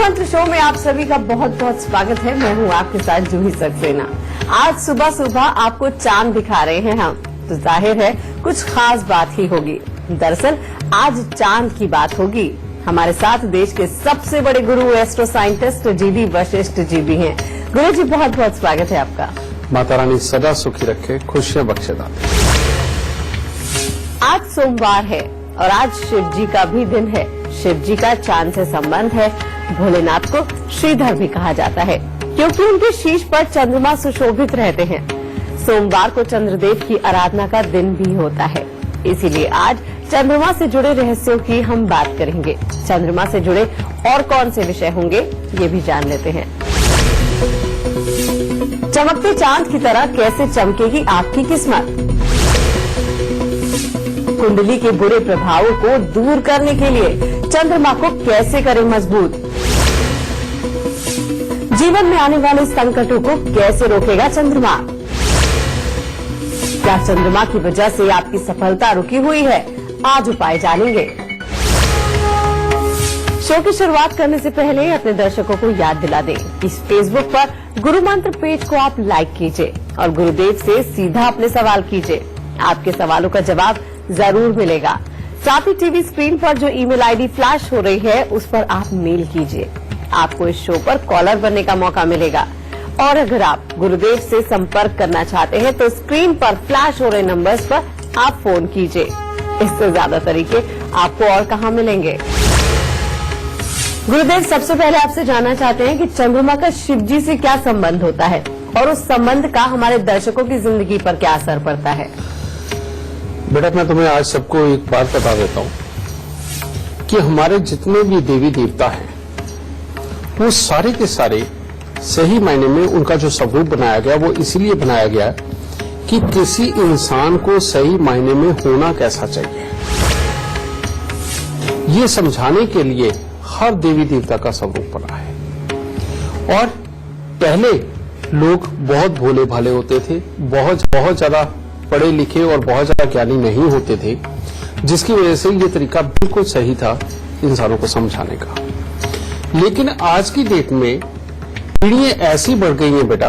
मंत्र शो में आप सभी का बहुत बहुत स्वागत है। मैं हूं आपके साथ जूही सक्सेना। आज सुबह सुबह आपको चांद दिखा रहे हैं हम, तो जाहिर है कुछ खास बात ही होगी। दरअसल आज चांद की बात होगी। हमारे साथ देश के सबसे बड़े गुरु astro scientist GD Vashishtha ji भी हैं। गुरु जी बहुत बहुत स्वागत है आपका। माता रानी सदा सुखी रखे, खुशियां बख्शे दाते। आज सोमवार है और आज शिव जी का भी दिन है। शिव जी का चांद से संबंध है। भोलेनाथ को श्रीधर भी कहा जाता है क्योंकि उनके शीश पर चंद्रमा सुशोभित रहते हैं। सोमवार को चंद्रदेव की आराधना का दिन भी होता है, इसीलिए आज चंद्रमा से जुड़े रहस्यों की हम बात करेंगे। चंद्रमा से जुड़े और कौन से विषय होंगे ये भी जान लेते हैं। चमकते चांद की तरह कैसे चमकेगी आपकी किस्मत? कुंडली के बुरे प्रभावों को दूर करने के लिए चंद्रमा को कैसे करें मजबूत? जीवन में आने वाले संकटों को कैसे रोकेगा चंद्रमा? क्या चंद्रमा की वजह से आपकी सफलता रुकी हुई है? आज उपाय जानेंगे। शो की शुरुआत करने से पहले अपने दर्शकों को याद दिला दें कि फेसबुक पर गुरु मंत्र पेज को आप लाइक कीजिए और गुरुदेव से सीधा अपने सवाल कीजिए। आपके सवालों का जवाब जरूर मिलेगा। साथ ही टीवी स्क्रीन पर जो ईमेल आईडी फ्लैश हो रही है उस पर आप मेल कीजिए। आपको इस शो पर कॉलर बनने का मौका मिलेगा। और अगर आप गुरुदेव से संपर्क करना चाहते हैं तो स्क्रीन पर फ्लैश हो रहे नंबर्स पर आप फोन कीजिए। इससे ज्यादा तरीके आपको और कहां मिलेंगे? गुरुदेव, सबसे पहले आपसे जानना चाहते हैं कि चंद्रमा का शिव जी से क्या संबंध होता है और उस संबंध का हमारे दर्शकों की जिंदगी पर क्या असर पड़ता है? बेटा, मैं तुम्हें आज सबको एक बात बता देता हूं कि हमारे जितने भी देवी देवता हैं वो सारे के सारे सही मायने में उनका जो स्वरूप बनाया गया वो इसीलिए बनाया गया कि किसी इंसान को सही मायने में होना कैसा चाहिए, ये समझाने के लिए हर देवी देवता का स्वरूप बना है। और पहले लोग बहुत भोले भाले होते थे, बहुत ज्यादा पढ़े लिखे और बहुत ज्यादा ज्ञानी नहीं होते थे, जिसकी वजह से ये तरीका बिल्कुल सही था इंसानों को समझाने का। लेकिन आज की डेट में पीढ़ियां ऐसी बढ़ गई हैं बेटा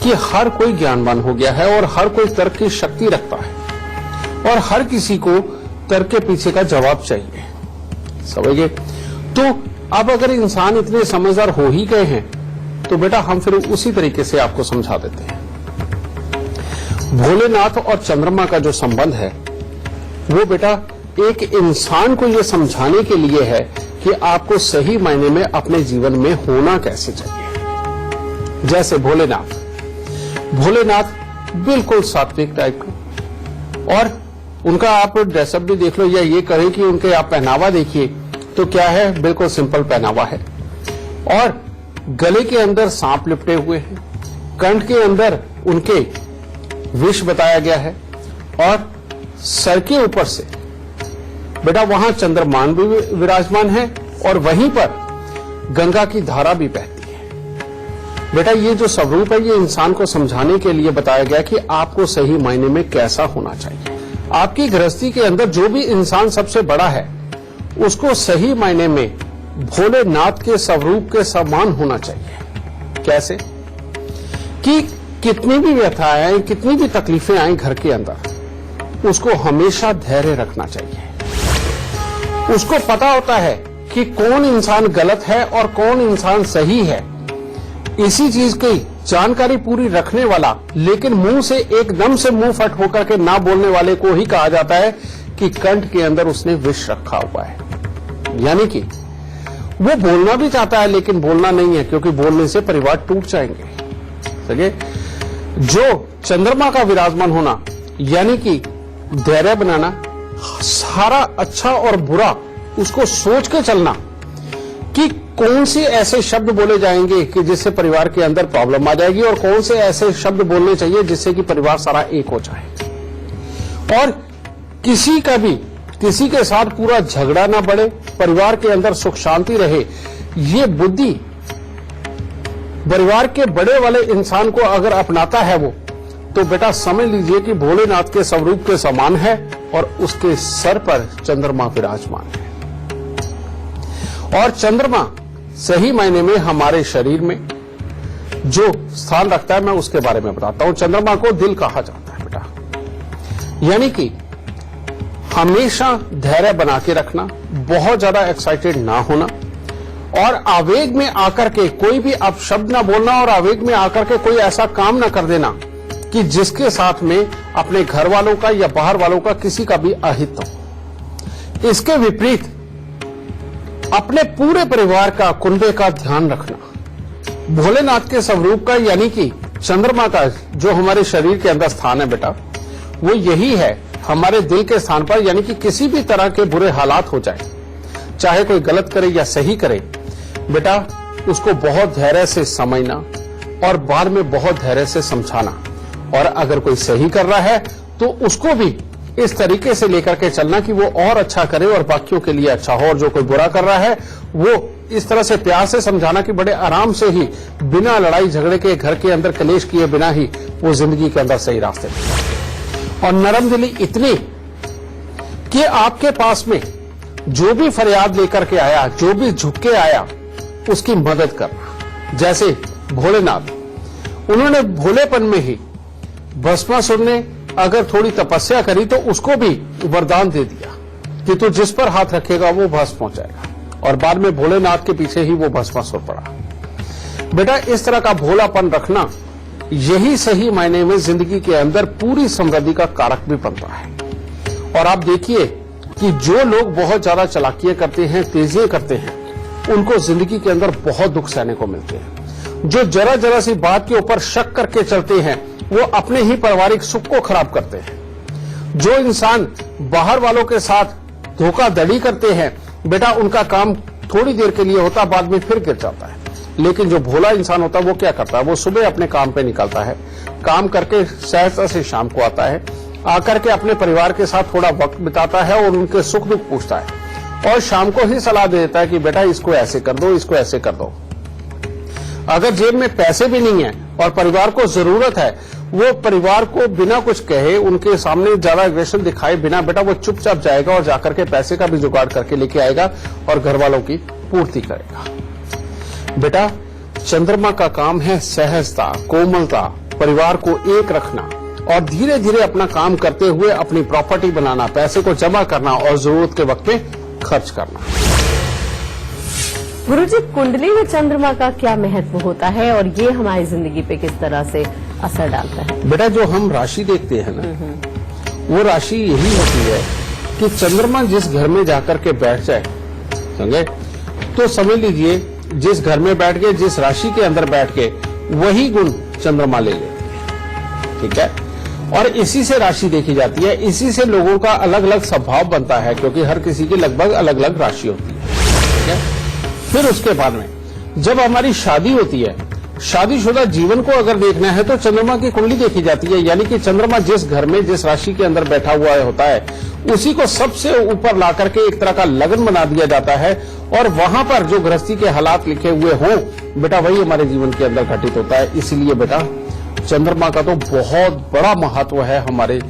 कि हर कोई ज्ञानवान हो गया है और हर कोई तर्क की शक्ति रखता है और हर किसी को तर्क के पीछे का जवाब चाहिए। समझ गए? तो अब अगर इंसान इतने समझदार हो ही गए हैं तो बेटा हम फिर उसी तरीके से आपको समझा देते हैं। भोलेनाथ और चंद्रमा का जो संबंध है वो बेटा एक इंसान को ये समझाने के लिए है कि आपको सही मायने में अपने जीवन में होना कैसे चाहिए। जैसे भोलेनाथ बिल्कुल सात्विक टाइप का, और उनका आप ड्रेसअप भी देख लो या ये कहें कि उनके आप पहनावा देखिए तो क्या है, बिल्कुल सिंपल पहनावा है। और गले के अंदर सांप लिपटे हुए हैं, कंठ के अंदर उनके विष बताया गया है और सर के ऊपर से बेटा वहां चंद्रमान भी विराजमान है और वहीं पर गंगा की धारा भी बहती है। बेटा ये जो स्वरूप है ये इंसान को समझाने के लिए बताया गया कि आपको सही मायने में कैसा होना चाहिए। आपकी गृहस्थी के अंदर जो भी इंसान सबसे बड़ा है उसको सही मायने में भोलेनाथ के स्वरूप के समान होना चाहिए। कैसे? कि कितनी भी व्यथाएं आए, कितनी भी तकलीफें आए घर के अंदर, उसको हमेशा धैर्य रखना चाहिए। उसको पता होता है कि कौन इंसान गलत है और कौन इंसान सही है। इसी चीज की जानकारी पूरी रखने वाला लेकिन मुंह से एकदम से मुंह फट होकर के ना बोलने वाले को ही कहा जाता है कि कंठ के अंदर उसने विष रखा हुआ है। यानी कि वो बोलना भी चाहता है लेकिन बोलना नहीं है, क्योंकि बोलने से परिवार टूट जाएंगे। समझे? जो चंद्रमा का विराजमान होना यानी कि धैर्य बनाना, सारा अच्छा और बुरा उसको सोच के चलना कि कौन से ऐसे शब्द बोले जाएंगे कि जिससे परिवार के अंदर प्रॉब्लम आ जाएगी और कौन से ऐसे शब्द बोलने चाहिए जिससे कि परिवार सारा एक हो जाए और किसी के साथ पूरा झगड़ा ना बढ़े, परिवार के अंदर सुख शांति रहे। ये बुद्धि परिवार के बड़े वाले इंसान को अगर अपनाता है वो, तो बेटा समझ लीजिए कि भोलेनाथ के स्वरूप के समान है और उसके सर पर चंद्रमा विराजमान है। और चंद्रमा सही मायने में हमारे शरीर में जो स्थान रखता है, मैं उसके बारे में बताता हूं। चंद्रमा को दिल कहा जाता है बेटा, यानी कि हमेशा धैर्य बना के रखना, बहुत ज्यादा एक्साइटेड ना होना और आवेग में आकर के कोई भी अपशब्द ना बोलना और आवेग में आकर के कोई ऐसा काम ना कर देना कि जिसके साथ में अपने घर वालों का या बाहर वालों का किसी का भी अहित हो। इसके विपरीत अपने पूरे परिवार का, कुंबे का ध्यान रखना, भोलेनाथ के स्वरूप का यानी कि चंद्रमा का जो हमारे शरीर के अंदर स्थान है बेटा, वो यही है हमारे दिल के स्थान पर, यानी कि किसी भी तरह के बुरे हालात हो जाए, चाहे कोई गलत करे या सही करे बेटा, उसको बहुत धैर्य से समझना और बाद में बहुत धैर्य से समझाना। और अगर कोई सही कर रहा है तो उसको भी इस तरीके से लेकर के चलना कि वो और अच्छा करे और बाकियों के लिए अच्छा हो। और जो कोई बुरा कर रहा है वो इस तरह से प्यार से समझाना कि बड़े आराम से ही, बिना लड़ाई झगड़े के, घर के अंदर कलेश किए बिना ही वो जिंदगी के अंदर सही रास्ते पे। और नरम दिली इतनी कि आपके पास में जो भी फरियाद लेकर के आया, जो भी झुक के आया, उसकी मदद करना। जैसे भोलेनाथ, उन्होंने भोलेपन में ही भस्मासुर ने अगर थोड़ी तपस्या करी तो उसको भी वरदान दे दिया कि तू जिस पर हाथ रखेगा वो भस्म हो जाएगा, और बाद में भोलेनाथ के पीछे ही वो भस्मासुर पड़ा। बेटा, इस तरह का भोलापन रखना यही सही मायने में जिंदगी के अंदर पूरी समृद्धि का कारक भी बनता है। और आप देखिए कि जो लोग बहुत ज्यादा चालाकियां करते हैं, तेजियां करते हैं, उनको जिंदगी के अंदर बहुत दुख सहने को मिलते हैं। जो जरा जरा सी बात के ऊपर शक करके चलते हैं वो अपने ही पारिवारिक सुख को खराब करते हैं। जो इंसान बाहर वालों के साथ धोखाधड़ी करते हैं बेटा, उनका काम थोड़ी देर के लिए होता, बाद में फिर गिर जाता है। लेकिन जो भोला इंसान होता है वो क्या करता है, वो सुबह अपने काम पे निकलता है, काम करके सहजता से शाम को आता है, आकर के अपने परिवार के साथ थोड़ा वक्त बिताता है और उनके सुख दुख पूछता है और शाम को ही सलाह दे देता है कि बेटा इसको ऐसे कर दो, इसको ऐसे कर दो। अगर जेब में पैसे भी नहीं है और परिवार को जरूरत है, वो परिवार को बिना कुछ कहे, उनके सामने ज्यादा एग्रेशन दिखाए बिना बेटा वो चुपचाप जाएगा और जाकर के पैसे का भी जुगाड़ करके लेके आएगा और घर वालों की पूर्ति करेगा। बेटा, चंद्रमा का काम है सहजता, कोमलता, परिवार को एक रखना और धीरे धीरे अपना काम करते हुए अपनी प्रॉपर्टी बनाना, पैसे को जमा करना और जरूरत के वक्त में खर्च करना। गुरुजी, कुंडली में चंद्रमा का क्या महत्व होता है और ये हमारी जिंदगी पे किस तरह से असर डालता है? बेटा, जो हम राशि देखते हैं ना, वो राशि यही होती है कि चंद्रमा जिस घर में जाकर के बैठ जाए, समझे, तो समझ लीजिए जिस घर में बैठ के, जिस राशि के अंदर बैठ के, वही गुण चंद्रमा ले लेते हैं। ठीक है, और इसी से राशि देखी जाती है, इसी से लोगों का अलग अलग स्वभाव बनता है, क्योंकि हर किसी की लगभग अलग अलग राशि होती है। ठीक है, फिर उसके बाद में जब हमारी शादी होती है, शादीशुदा जीवन को अगर देखना है तो चंद्रमा की कुंडली देखी जाती है, यानी कि चंद्रमा जिस घर में, जिस राशि के अंदर बैठा हुआ होता है, उसी को सबसे ऊपर ला करके एक तरह का लगन बना दिया जाता है और वहां पर जो गृहस्थी के हालात लिखे हुए हों बेटा, वही हमारे जीवन के अंदर घटित होता है। इसलिए बेटा, चंद्रमा का तो बहुत बड़ा महत्व है हमारे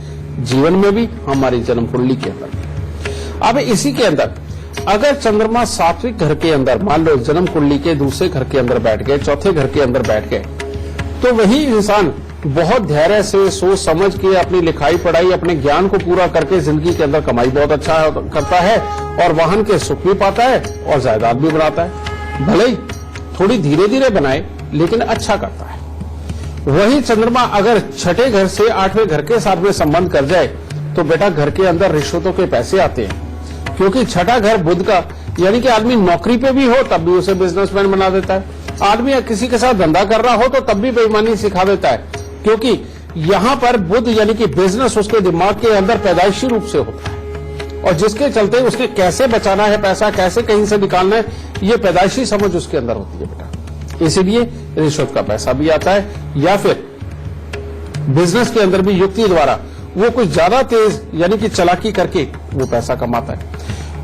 जीवन में भी, हमारी जन्म कुंडली के अंदर। अब इसी के अंदर अगर चंद्रमा सात्विक घर के अंदर, मान लो जन्म कुंडली के दूसरे घर के अंदर बैठ गए, चौथे घर के अंदर बैठ गए, तो वही इंसान बहुत धैर्य से सोच समझ के अपनी लिखाई पढ़ाई, अपने ज्ञान को पूरा करके जिंदगी के अंदर कमाई बहुत अच्छा करता है और वाहन के सुख भी पाता है और जायदाद भी बनाता है। भले ही थोड़ी धीरे धीरे बनाए लेकिन अच्छा करता है। वही चंद्रमा अगर छठे घर से आठवें घर के साथ में संबंध कर जाए तो बेटा, घर के अंदर रिश्वतों के पैसे आते हैं, क्योंकि छठा घर बुध का, यानी कि आदमी नौकरी पे भी हो तब भी उसे बिजनेसमैन बना देता है, आदमी किसी के साथ धंधा कर रहा हो तो तब भी बेईमानी सिखा देता है, क्योंकि यहाँ पर बुध यानी कि बिजनेस उसके दिमाग के अंदर पैदाइशी रूप से होता है और जिसके चलते उसके कैसे बचाना है पैसा, कैसे कहीं से निकालना है, ये पैदाइशी समझ उसके अंदर होती है बेटा। इसीलिए रिश्वत का पैसा भी आता है या फिर बिजनेस के अंदर भी युक्ति द्वारा वो कुछ ज्यादा तेज यानी कि चालाकी करके वो पैसा कमाता है।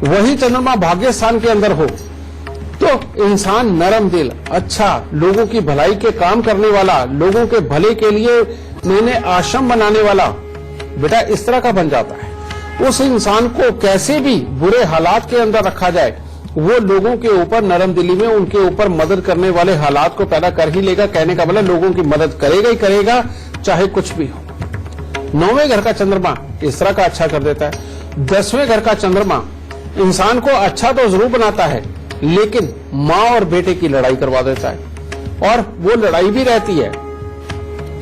वही चंद्रमा भाग्य स्थान के अंदर हो तो इंसान नरम दिल, अच्छा, लोगों की भलाई के काम करने वाला, लोगों के भले के लिए नए नए आश्रम बनाने वाला बेटा इस तरह का बन जाता है। उस इंसान को कैसे भी बुरे हालात के अंदर रखा जाए, वो लोगों के ऊपर नरम दिली में उनके ऊपर मदद करने वाले हालात को पैदा कर ही लेगा। कहने का मतलब लोगों की मदद करेगा ही करेगा, चाहे कुछ भी हो। 9वें घर का चंद्रमा इस तरह का अच्छा कर देता है। 10वें घर का चंद्रमा इंसान को अच्छा तो जरूर बनाता है, लेकिन मां और बेटे की लड़ाई करवा देता है, और वो लड़ाई भी रहती है।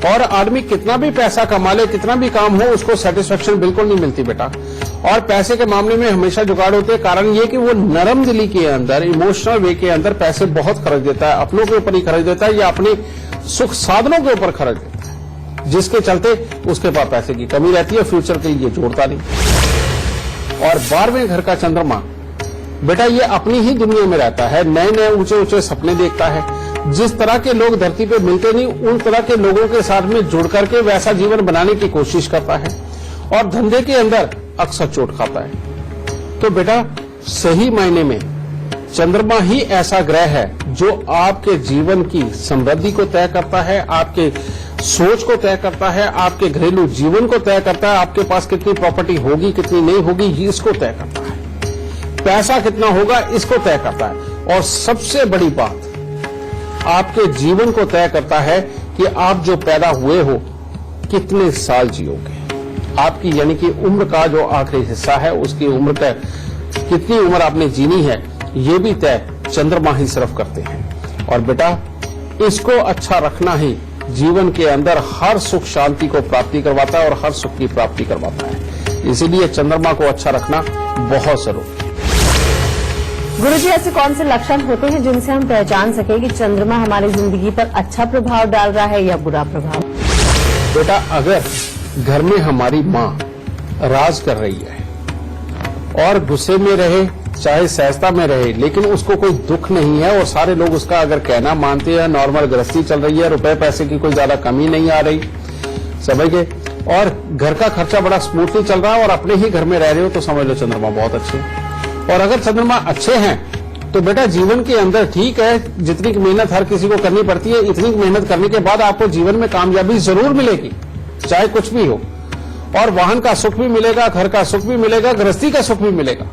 और आदमी कितना भी पैसा कमा ले, कितना भी काम हो, उसको सेटिस्फेक्शन बिल्कुल नहीं मिलती बेटा। और पैसे के मामले में हमेशा जुगाड़ होते हैं। कारण ये कि वो नरम दिली के अंदर, इमोशनल वे के अंदर पैसे बहुत खर्च देता है, अपनों के ऊपर ही खर्च देता है या अपने सुख साधनों के ऊपर खर्च देता है, जिसके चलते उसके पास पैसे की कमी रहती है, फ्यूचर के लिए जोड़ता नहीं। और 12वें घर का चंद्रमा बेटा ये अपनी ही दुनिया में रहता है, नए नए ऊंचे ऊंचे सपने देखता है। जिस तरह के लोग धरती पे मिलते नहीं, उन तरह के लोगों के साथ में जुड़ करके वैसा जीवन बनाने की कोशिश करता है, और धंधे के अंदर अक्सर चोट खाता है। तो बेटा सही मायने में चंद्रमा ही ऐसा ग्रह है जो आपके जीवन की समृद्धि को तय करता है, आपके सोच को तय करता है, आपके घरेलू जीवन को तय करता है, आपके पास कितनी प्रॉपर्टी होगी कितनी नहीं होगी इसको तय करता है, पैसा कितना होगा इसको तय करता है, और सबसे बड़ी बात आपके जीवन को तय करता है कि आप जो पैदा हुए हो कितने साल जियोगे। आपकी यानी कि उम्र का जो आखिरी हिस्सा है, उसकी उम्र का कितनी उम्र आपने जीनी है, ये भी तय चंद्रमा ही सिर्फ करते हैं। और बेटा इसको अच्छा रखना ही जीवन के अंदर हर सुख शांति को प्राप्ति करवाता है और हर सुख की प्राप्ति करवाता है। इसीलिए चंद्रमा को अच्छा रखना बहुत जरूरी है। गुरुजी ऐसे कौन से लक्षण होते हैं जिनसे हम पहचान सके कि चंद्रमा हमारी जिंदगी पर अच्छा प्रभाव डाल रहा है या बुरा प्रभाव? बेटा अगर घर में हमारी माँ राज कर रही है और गुस्से में रहे, चाहे सहजता में रहे, लेकिन उसको कोई दुख नहीं है और सारे लोग उसका अगर कहना मानते हैं, नॉर्मल गृहस्थी चल रही है, रुपए पैसे की कोई ज्यादा कमी नहीं आ रही, समझ गए, और घर का खर्चा बड़ा स्मूथली चल रहा है और अपने ही घर में रह रहे हो, तो समझ लो चंद्रमा बहुत अच्छे हैं। और अगर चंद्रमा अच्छे हैं तो बेटा जीवन के अंदर ठीक है, जितनी मेहनत हर किसी को करनी पड़ती है, इतनी मेहनत करने के बाद आपको जीवन में कामयाबी जरूर मिलेगी, चाहे कुछ भी हो। और वाहन का सुख भी मिलेगा, घर का सुख भी मिलेगा, गृहस्थी का सुख भी मिलेगा।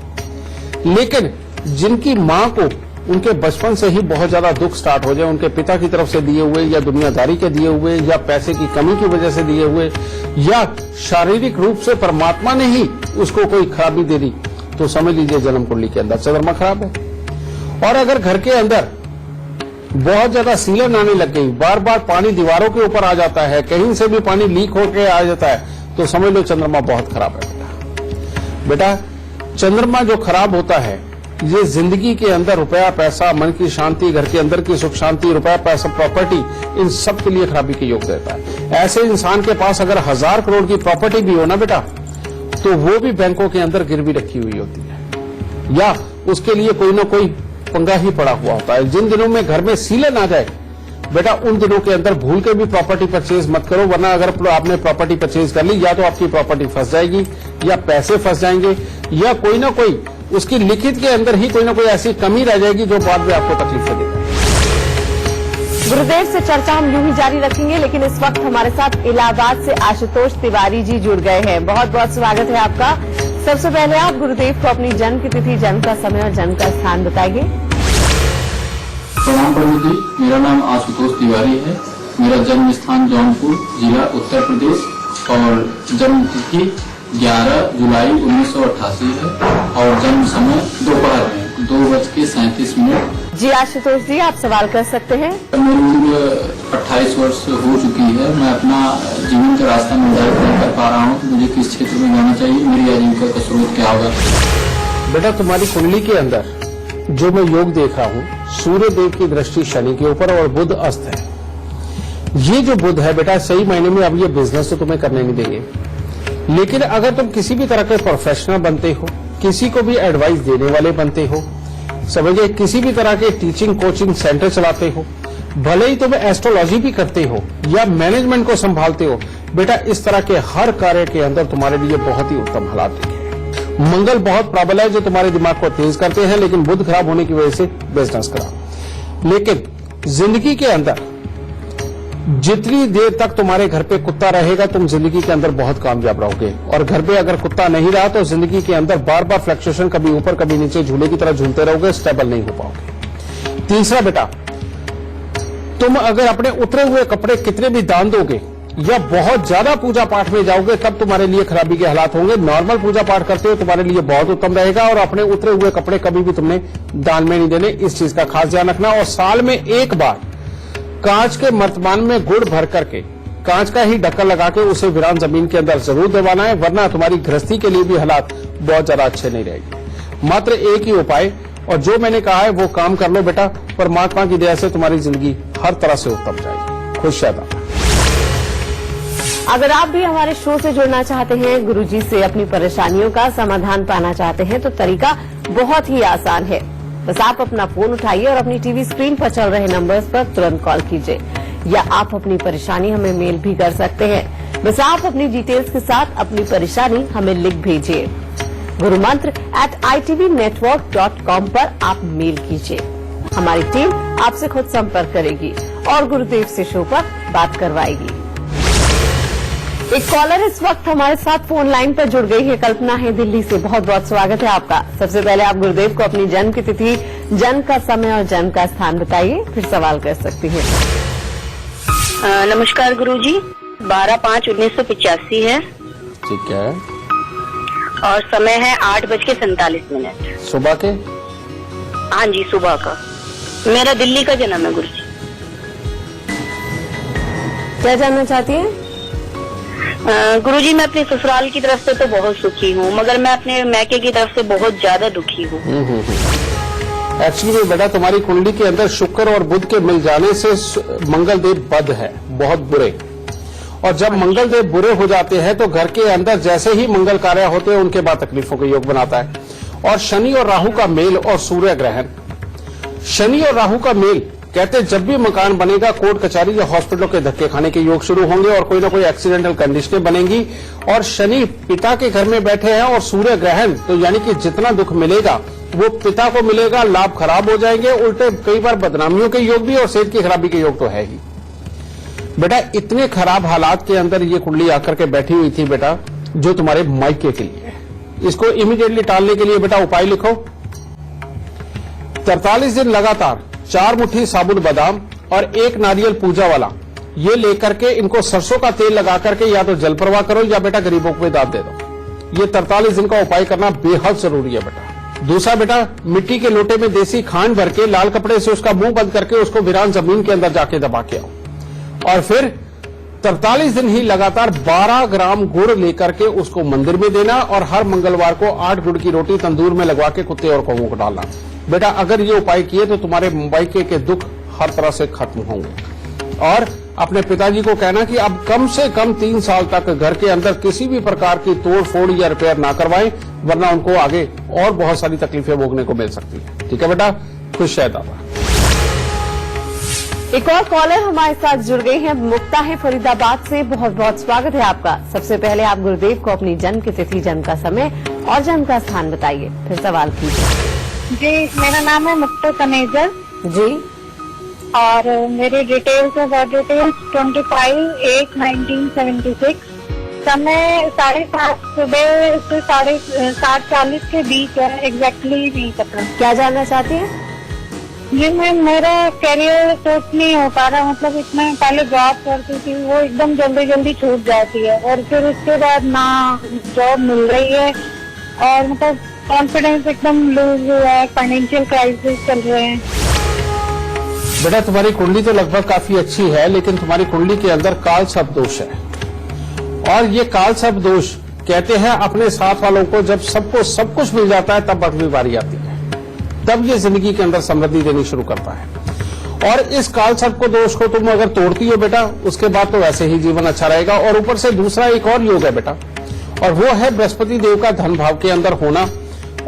लेकिन जिनकी मां को उनके बचपन से ही बहुत ज्यादा दुख स्टार्ट हो जाए, उनके पिता की तरफ से दिए हुए या दुनियादारी के दिए हुए या पैसे की कमी की वजह से दिए हुए या शारीरिक रूप से परमात्मा ने ही उसको कोई खराबी दे दी, तो समझ लीजिए जन्म कुंडली के अंदर चंद्रमा खराब है। और अगर घर के अंदर बहुत ज्यादा सीलन आने लग गई, बार बार पानी दीवारों के ऊपर आ जाता है, कहीं से भी पानी लीक होकर आ जाता है, तो समझ लो चंद्रमा बहुत खराब है। बेटा चंद्रमा जो खराब होता है ये जिंदगी के अंदर रुपया पैसा, मन की शांति, घर के अंदर की सुख शांति, रुपया पैसा, प्रॉपर्टी, इन सब के लिए खराबी के योग देता है। ऐसे इंसान के पास अगर 1000 करोड़ की प्रॉपर्टी भी हो ना बेटा, तो वो भी बैंकों के अंदर गिरवी रखी हुई होती है या उसके लिए कोई ना कोई पंगा ही पड़ा हुआ होता है। जिन दिनों में घर में सीलन आ जाए बेटा, उन दिनों के अंदर भूल के भी प्रॉपर्टी परचेज मत करो, वरना अगर आपने प्रॉपर्टी परचेज कर ली, या तो आपकी प्रॉपर्टी फंस जाएगी या पैसे फंस जाएंगे या कोई ना कोई उसकी लिखित के अंदर ही कोई ना कोई ऐसी कमी रह जाएगी जो बाद में आपको तकलीफ देगा। गुरुदेव से चर्चा हम यूं ही जारी रखेंगे, लेकिन इस वक्त हमारे साथ इलाहाबाद से आशुतोष तिवारी जी जुड़ गए हैं। बहुत बहुत स्वागत है आपका। सबसे पहले आप गुरुदेव को अपनी जन्म की तिथि, जन्म का समय और जन्म का स्थान बताइए। प्रणाम प्रभु जी, मेरा नाम आशुतोष तिवारी है। मेरा जन्म स्थान जौनपुर जिला उत्तर प्रदेश और जन्म तिथि 11 जुलाई 1988 है और जन्म समय दोपहर में 2:37। जी आशुतोष जी, आप सवाल कर सकते हैं। मेरी उम्र 28 वर्ष हो चुकी है। मैं अपना जीवन का रास्ता निर्धारित नहीं कर पा रहा हूँ, मुझे किस क्षेत्र में जाना चाहिए, मेरी आजीविका का स्रोत क्या होगा। बेटा तुम्हारी कुंडली के अंदर जो मैं योग देख रहा हूँ, सूर्य देव की दृष्टि शनि के ऊपर और बुध अस्त है। ये जो बुध है बेटा, सही मायने में अब ये बिजनेस तो तुम्हें करने नहीं देंगे, लेकिन अगर तुम किसी भी तरह के प्रोफेशनल बनते हो, किसी को भी एडवाइस देने वाले बनते हो, समझिए किसी भी तरह के टीचिंग कोचिंग सेंटर चलाते हो, भले ही तुम एस्ट्रोलॉजी भी करते हो या मैनेजमेंट को संभालते हो, बेटा इस तरह के हर कार्य के अंदर तुम्हारे लिए बहुत ही उत्तम हालात है। मंगल बहुत प्रबल है जो तुम्हारे दिमाग को तेज करते हैं, लेकिन बुध खराब होने की वजह से बिजनेस खराब। लेकिन जिंदगी के अंदर जितनी देर तक तुम्हारे घर पे कुत्ता रहेगा तुम जिंदगी के अंदर बहुत कामयाब रहोगे, और घर पे अगर कुत्ता नहीं रहा तो जिंदगी के अंदर बार बार फ्लक्चुएशन, कभी ऊपर कभी नीचे, झूले की तरह झूलते रहोगे, स्टेबल नहीं हो पाओगे। तीसरा बेटा, तुम अगर अपने उतरे हुए कपड़े कितने भी दान दोगे या बहुत ज्यादा पूजा पाठ में जाओगे तब तुम्हारे लिए खराबी के हालात होंगे। नॉर्मल पूजा पाठ करते हो तुम्हारे लिए बहुत उत्तम रहेगा, और अपने उतरे हुए कपड़े कभी भी तुमने दान में नहीं देने, इस चीज का खास ध्यान रखना। और साल में एक बार कांच के मर्तमान में गुड़ भर करके कांच का ही ढक्कन लगा के उसे वीरान जमीन के अंदर जरूर दबाना है, वरना तुम्हारी गृहस्थी के लिए भी हालात बहुत ज्यादा अच्छे नहीं रहेंगे। मात्र एक ही उपाय, और जो मैंने कहा है वो काम कर लो बेटा, परमात्मा की दया से तुम्हारी जिंदगी हर तरह से उत्तम जाएगी। खुश रहना। अगर आप भी हमारे शो से जुड़ना चाहते हैं, गुरुजी से अपनी परेशानियों का समाधान पाना चाहते हैं, तो तरीका बहुत ही आसान है। बस आप अपना फोन उठाइए और अपनी टीवी स्क्रीन पर चल रहे नंबर्स पर तुरंत कॉल कीजिए, या आप अपनी परेशानी हमें मेल भी कर सकते हैं। बस आप अपनी डिटेल्स के साथ अपनी परेशानी हमें लिख भेजिए। gurumantra@itvnetwork.com पर आप मेल कीजिए। हमारी टीम आपसे खुद संपर्क करेगी और गुरुदेव से शो पर बात करवाएगी। एक कॉलर इस वक्त हमारे साथ फोन लाइन पर जुड़ गई है। कल्पना है दिल्ली से, बहुत बहुत स्वागत है आपका। सबसे पहले आप गुरुदेव को अपनी जन्म की तिथि, जन्म का समय और जन्म का स्थान बताइए, फिर सवाल कर सकती हैं। नमस्कार गुरुजी, 12/5/1985 है ठीक है। और समय है 8:47। सुबह के? हाँ जी, सुबह का। मेरा दिल्ली का जन्म है गुरुजी। क्या जानना चाहती हैं? गुरुजी, मैं अपने ससुराल की तरफ से तो बहुत सुखी हूँ, मगर मैं अपने मैके की तरफ से बहुत ज्यादा दुखी हूँ। एक्चुअली बेटा तुम्हारी कुंडली के अंदर शुक्र और बुध के मिल जाने से मंगल देव बद है, बहुत बुरे, और जब मंगल देव बुरे हो जाते हैं तो घर के अंदर जैसे ही मंगल कार्य होते हैं उनके बाद तकलीफों के योग बनाता है। और शनि और राहु का मेल और सूर्य ग्रहण, शनि और राहु का मेल कहते हैं जब भी मकान बनेगा कोर्ट कचहरी या हॉस्पिटलों के धक्के खाने के योग शुरू होंगे और कोई ना कोई एक्सीडेंटल कंडीशनें बनेंगी। और शनि पिता के घर में बैठे हैं और सूर्य ग्रहण, तो यानी कि जितना दुख मिलेगा वो पिता को मिलेगा, लाभ खराब हो जाएंगे, उल्टे कई बार बदनामियों के योग भी और सेहत की खराबी के योग तो है ही। बेटा इतने खराब हालात के अंदर ये कुंडली आकर के बैठी हुई थी बेटा, जो तुम्हारे मायके के लिए है। इसको इमीडिएटली टालने के लिए बेटा उपाय लिखो। 43 दिन लगातार 4 मुट्ठी साबुत बादाम और 1 नारियल पूजा वाला ये लेकर के इनको सरसों का तेल लगा करके या तो जल प्रवाह करो या बेटा गरीबों को दान दे दो। ये 43 दिन का उपाय करना बेहद जरूरी है बेटा। दूसरा बेटा, मिट्टी के लोटे में देसी खांड भर के लाल कपड़े से उसका मुंह बंद करके उसको वीरान जमीन के अंदर जाके दबा के आओ, और फिर 43 दिन ही लगातार 12 ग्राम गुड़ लेकर के उसको मंदिर में देना, और हर मंगलवार को 8 गुड़ की रोटी तंदूर में लगवा के कुत्ते और कौवों को डालना। बेटा अगर ये उपाय किए तो तुम्हारे मायके के दुख हर तरह से खत्म होंगे। और अपने पिताजी को कहना कि अब कम से कम 3 साल तक घर के अंदर किसी भी प्रकार की तोड़ फोड़ या रिपेयर ना करवाएं, वरना उनको आगे और बहुत सारी तकलीफें भोगने को मिल सकती है। ठीक है बेटा, खुश है दादा। एक और कॉलर हमारे साथ जुड़ गई है, मुक्ता है फरीदाबाद से, बहुत बहुत स्वागत है आपका। सबसे पहले आप गुरुदेव को अपनी जन्म की तिथि, जन्म का समय और जन्म का स्थान बताइए, फिर सवाल कीजिए। जी, मेरा नाम है मुक्ता कनेजर जी, और मेरी डिटेल्स है, बर्थ डिटेल्स 25/8/1976, समय 7:30 सुबह से 7:40 के बीच है, एग्जैक्टली नहीं पता। क्या जानना चाहती हैं? जी मैम, मेरा करियर सेट नहीं हो पा रहा, मतलब इतना पहले जॉब करती थी वो एकदम जल्दी जल्दी छूट जाती है, और फिर उसके बाद ना जॉब मिल रही है, और मतलब कॉन्फिडेंस एकदम लूज हुआ है, फाइनेंशियल क्राइसिस चल रहे हैं। बेटा तुम्हारी कुंडली तो लगभग काफी अच्छी है, लेकिन तुम्हारी कुंडली के अंदर काल सर्प दोष है, और ये काल सर्प दोष कहते हैं अपने साथ वालों को जब सबको सब कुछ मिल जाता है तब बड़ी बारी आती है, तब ये जिंदगी के अंदर समृद्धि देनी शुरू करता है। और इस काल सर्प को दोष को तुम अगर तोड़ती हो बेटा, उसके बाद तो वैसे ही जीवन अच्छा रहेगा। और ऊपर से दूसरा एक और योग है बेटा, और वो है बृहस्पति देव का धन भाव के अंदर होना,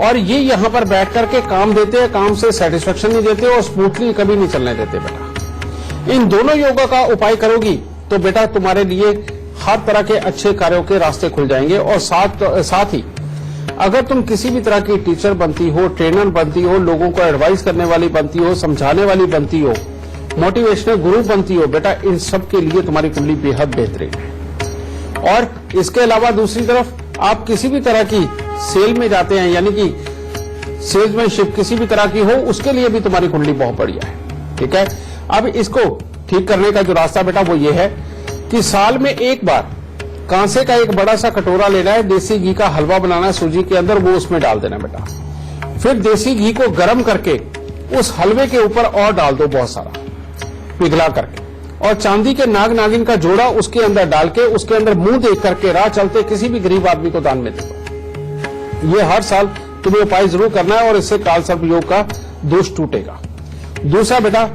और ये यहाँ पर बैठ करके काम देते हैं, काम से सेटिस्फेक्शन नहीं देते और स्मूथली कभी नहीं चलने देते बेटा। इन दोनों योगों का उपाय करोगी तो बेटा तुम्हारे लिए हर तरह के अच्छे कार्यों के रास्ते खुल जाएंगे। और साथ ही अगर तुम किसी भी तरह की टीचर बनती हो, ट्रेनर बनती हो, लोगों को एडवाइस करने वाली बनती हो, समझाने वाली बनती हो, मोटिवेशनल गुरु बनती हो बेटा, इन सब के लिए तुम्हारी कुंडली बेहद बेहतरीन है। और इसके अलावा दूसरी तरफ आप किसी भी तरह की सेल में जाते हैं, यानी कि सेल्समैनशिप किसी भी तरह की हो, उसके लिए भी तुम्हारी कुंडली बहुत बढ़िया है। ठीक है, अब इसको ठीक करने का जो रास्ता बेटा वो ये है कि साल में एक बार कांसे का एक बड़ा सा कटोरा लेना है, देसी घी का हलवा बनाना है सूजी के अंदर, वो उसमें डाल देना बेटा। फिर देसी घी को गर्म करके उस हलवे के ऊपर और डाल दो बहुत सारा पिघला करके, और चांदी के नाग नागिन का जोड़ा उसके अंदर डाल के उसके अंदर मुंह देख करके राह चलते किसी भी गरीब आदमी को दान में दे दो। ये हर साल तुम्हें उपाय जरूर करना है और इससे काल सर्प योग का दोष टूटेगा। दूसरा बेटा,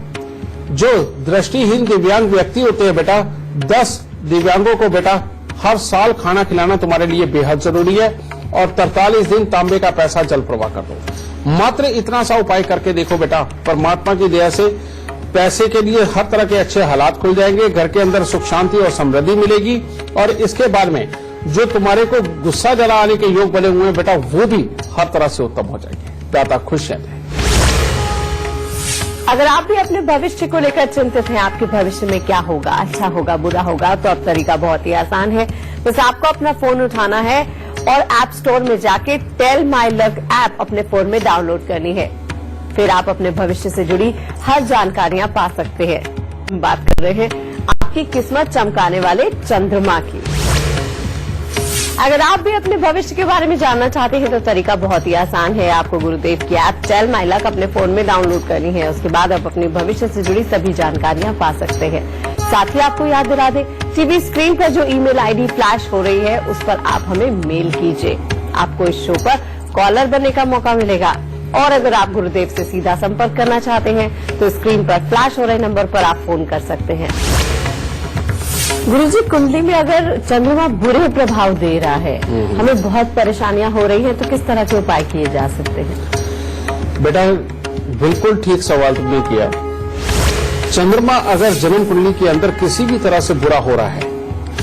जो दृष्टिहीन दिव्यांग व्यक्ति होते हैं बेटा, 10 दिव्यांगों को बेटा हर साल खाना खिलाना तुम्हारे लिए बेहद जरूरी है, और 43 दिन तांबे का पैसा जल प्रवाह कर दो। मात्र इतना सा उपाय करके देखो बेटा, परमात्मा की दया से पैसे के लिए हर तरह के अच्छे हालात खुल जाएंगे, घर के अंदर सुख शांति और समृद्धि मिलेगी, और इसके बाद में जो तुम्हारे को गुस्सा जला आने के योग बने हुए हैं बेटा, वो भी हर तरह से उत्तम हो जाएंगे। दाता खुश रहते हैं। अगर आप भी अपने भविष्य को लेकर चिंतित हैं, आपके भविष्य में क्या होगा, अच्छा होगा, बुरा होगा, तो अब तरीका बहुत ही आसान है। बस आपको अपना फोन उठाना है और ऐप स्टोर में जाके टेल माई लक ऐप अपने फोन में डाउनलोड करनी है। फिर आप अपने भविष्य से जुड़ी हर जानकारियां पा सकते हैं। बात कर रहे हैं आपकी किस्मत चमकाने वाले चंद्रमा की। अगर आप भी अपने भविष्य के बारे में जानना चाहते हैं तो तरीका बहुत ही आसान है। आपको गुरुदेव की ऐप टेल माई लक अपने फोन में डाउनलोड करनी है। उसके बाद आप अपने भविष्य से जुड़ी सभी जानकारियां पा सकते हैं। साथ ही आपको याद दिला दें, टीवी स्क्रीन पर जो ईमेल आईडी फ्लैश हो रही है उस पर आप हमें मेल कीजिए। आपको इस शो पर कॉलर बनने का मौका मिलेगा। और अगर आप गुरुदेव से सीधा संपर्क करना चाहते हैं तो स्क्रीन पर फ्लैश हो रहे नंबर पर आप फोन कर सकते हैं। गुरुजी, कुंडली में अगर चंद्रमा बुरे प्रभाव दे रहा है, हमें बहुत परेशानियां हो रही हैं, तो किस तरह के उपाय किए जा सकते हैं? बेटा बिल्कुल ठीक सवाल तुमने किया। चंद्रमा अगर जन्म कुंडली के अंदर किसी भी तरह से बुरा हो रहा है,